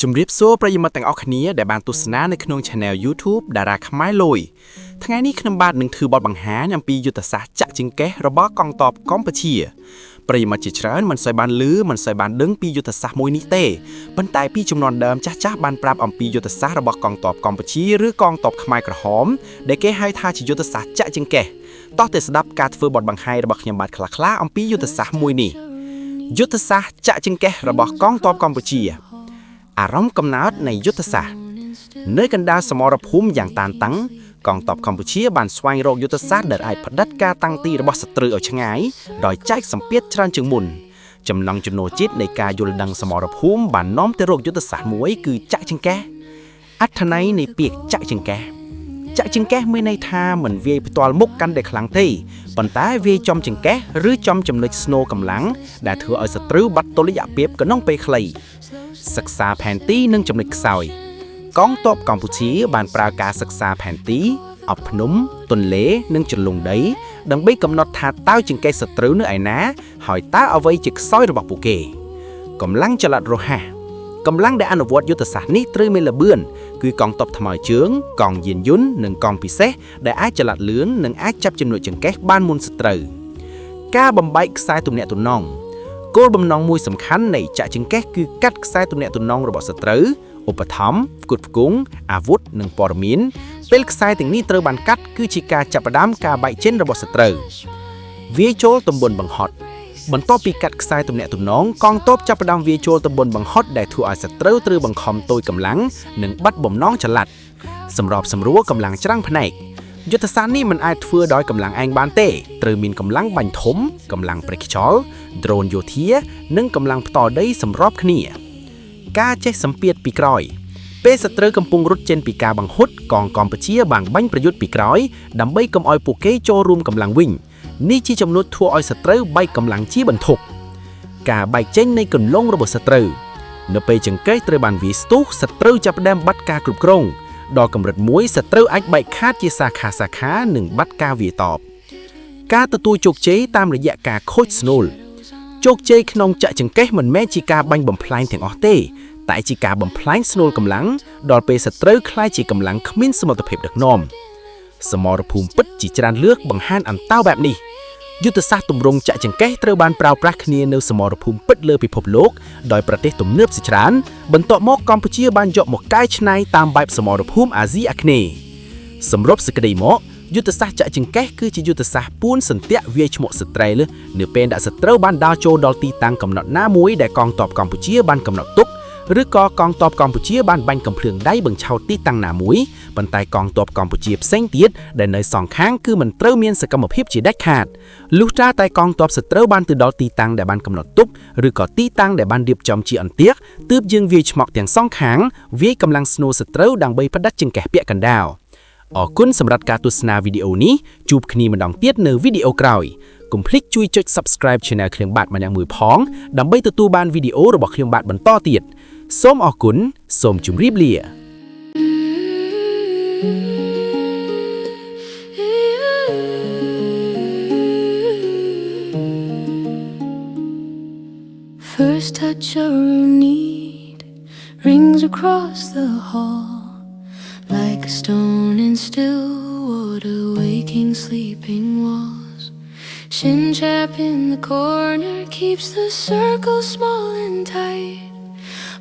ជំរាបសួរប្រិយមិត្តទាំងអស់គ្នាដែលបានទស្សនានៅក្នុង Channel YouTube តារាខ្មែរលយថ្ងៃនេះខ្ញុំបាទនឹងធ្វើបទបង្ហាញអំពីយុទ្ធសាស្ត្រចាក់ចង្កេះរបស់កងទ័ពកម្ពុជាប្រិយមិត្តជាច្រើនមិនសូវបានឮមិនសូវបានដឹងពីយុទ្ធសាស្ត្រមួយនេះទេប៉ុន្តែពីជំនាន់ដើមចាស់ៗបានប្រាប់អំពីយុទ្ធសាស្ត្ររបស់កងទ័ពកម្ពុជាឬកងទ័ពខ្មែរក្រហមដែលគេហៅថាជាយុទ្ធសាស្ត្រចាក់ចង្កេះតោះតែស្ដាប់ការធ្វើបទបង្ហាញរបស់ខ្ញុំបាទខ្លះៗអំពីយុទ្ធសាស្ត្រមួយនេះយុទ្ធសាស្ត្រចាក់ចង្កេះរបស់កងទ័ពកម្ពុជាអារម្មណ៍កំណើតនៃយុទ្ធសាស្ត្រនៅកណ្ដាលសមរភូមិយ៉ាងតានតឹងកងទ័ពកម្ពុជាបានស្វែងរកយុទ្ធសាស្ត្រដែលអាចផ្ដិតការតាំងទីរបស់សត្រូវឲ្យឆ្ងាយដោយចែកសម្ពាធច្រើនជាងមុនចំណង់ចំណូលជាតិនៃការយល់ដឹងសមរភូមិបាននាំទៅរកយុទ្ធសាស្ត្រមួយគឺចាក់ចង្កេះអត្ថន័យនៃពាក្យចាក់ចង្កេះមានន័យថាមិនវាយផ្ទាល់មុខកាន់តែខ្លាំងទេប៉ុន្តែវាយចំចង្កេះឬចំចំណុចស្នូកម្លាំងដែលធ្វើឲ្យសត្រូវបាត់តុល្យភាពក្នុងពេលខ្លីសិក្សាផែនទីនិងចំណុចខ្សោយកងទ័ពកម្ពុជាបានប្រើការសិក្សាផែនទីអបភ្នំទន្លេនិងជន្លង់ដីដើម្បីកំណត់ថាតើចង្កេះសត្រូវនៅឯណាហើយតើអ្វីជាខ្សោយរបស់ពួកគេកម្លាំងចល័តរហ័សកម្លាំងដែលអនុវត្តយុទ្ធសាស្ត្រនេះត្រូវមានល្បឿនគឺកងទ័ពថ្មើរជើងកងយានយន្តនិងកងពិសេសដែលអាចចល័តលឿននិងអាចចាប់ចំណុចចង្កេះបានមុនសត្រូវការបំបែកខ្សែទំនាក់ទំនងគោលបំណងមួយសំខាន់នៃចាក់ចង្កេះគឺកាត់ខ្សែទំនាក់ទំនងរបស់សត្រូវឧបត្ថម្ភផ្គត់ផ្គង់អាវុធនិងព័ត៌មានពេលខ្សែទាំងនេះត្រូវបានកាត់គឺជាការចាប់ផ្ដើមការបែកចេញរបស់សត្រូវវាយចូលតំបន់បង្ហត់បន្ទាប់ពីកាត់ខ្សែទំនាក់ទំនងកងទ័ពចាប់ផ្ដើមវាយចូលតំបន់បង្ហត់ដែលធ្វើឲ្យសត្រូវត្រូវបង្ខំតូចកម្លាំងនិងបាត់បំណងចល័តសម្របសម្រួលកម្លាំងច្រាំងភ្នែកយុទ្ធសាស្ត្រនេះមិនអាចធ្វើដោយកម្លាំងឯងបានទេត្រូវមានកម្លាំងបាញ់ធំកម្លាំងប្រេះខ្យល់ដ្រូនយោធានិងកម្លាំងផ្ទាល់ដីសម្របគ្នាការចេះសម្ពាធពីក្រោយពេលសត្រូវកំពុងរត់ចេញពីការបង្ហុតកងកម្ពុជាបានបាញ់ប្រយុទ្ធពីក្រោយដើម្បីកុំឲ្យពួកគេចូលរួមកម្លាំងវិញនេះជាចំនួនធ្វើឲ្យសត្រូវបែកកម្លាំងជាបន្ទុកការបែកចេញនៃគន្លងរបស់សត្រូវនៅពេលចង្កេះត្រូវបានវាយស្ទុះសត្រូវចាប់ផ្ដើមបាត់ការគ្រប់គ្រងដល់កម្រិតមួយសត្រូវអាចបែកខាតជាសាខានិងបាត់ការវាយតបការទទួលជោគជ័យតាមរយៈការខូចស្នូលជោគជ័យក្នុងចាក់ចង្កេះមិនមែនជាការបាញ់បំផ្លាញទាំងអស់ទេតែជាការបំផ្លាញស្នូលកម្លាំងដល់ពេលសត្រូវក្លាយជាកម្លាំងគ្មានសមត្ថភាពដឹកនាំសមរភូមិពិតជាច្រើនលើកបង្ហាញអន្តោបែបនេះយុទ្ធសាស្ត្រទម្រង់ចាក់ចង្កេះត្រូវបានប្រើប្រាស់គ្នានៅសមរភូមិពិតលើពិភពលោកដោយប្រទេសទំនើបជាច្រើនបន្ទាប់មកកម្ពុជាបានយកមកកែច្នៃតាមបែបសមរភូមិអាស៊ីអាគ្នេយ៍សម្រាប់សេចក្តីមកយុទ្ធសាស្ត្រចាក់ចង្កេះគឺជាយុទ្ធសាស្ត្រពួនសន្ទាក់វាយឈ្មោះសត្រូវនៅពេលដែលសត្រូវបានដើរចូលដល់ទីតាំងកំណត់ណាមួយដែលកងទ័ពកម្ពុជាបានកំណត់ទុកឬក៏កងទ័ពកម្ពុជាបានបាញ់កំភ្លើងដៃបញ្ឆោតទីតាំងណាមួយប៉ុន្តែកងទ័ពកម្ពុជាផ្សេងទៀតដែលនៅសងខាងគឺមិនត្រូវមានសកម្មភាពជាដាច់ខាតលុះត្រាតែកងទ័ពសត្រូវបានទៅដល់ទីតាំងដែលបានកំណត់ទុកឬក៏ទីតាំងដែលបានរៀបចំជាអន្ទាក់ទើបយើងវាយឆ្មក់ទាំងសងខាងវាយកម្លាំងស្នូលសត្រូវដើម្បីផ្ដិតចង្កេះពាក់កណ្ដាលអរគុណសម្រាប់ការទស្សនាវីដេអូនេះជួបគ្នាម្ដងទៀតនៅវីដេអូក្រោយកុំភ្លេចជួយចុច Subscribe Channel ខ្ញុំបាទម្នាក់មួយផងដើម្បីទទួលបានវីដេអូរបស់ខ្ញុំបាទបន្តទៀតសូមអរគុណសូមជម្រាបលា First touch of need rings across the hall like a stone in still water waking sleeping walls Shin chap in the corner keeps the circle small and tight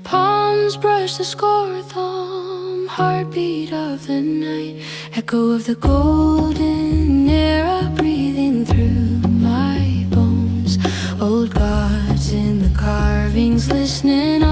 Palms brush the score thumb heartbeat of the night Echo of the golden era breathing through my bones Old gods in the carvings listening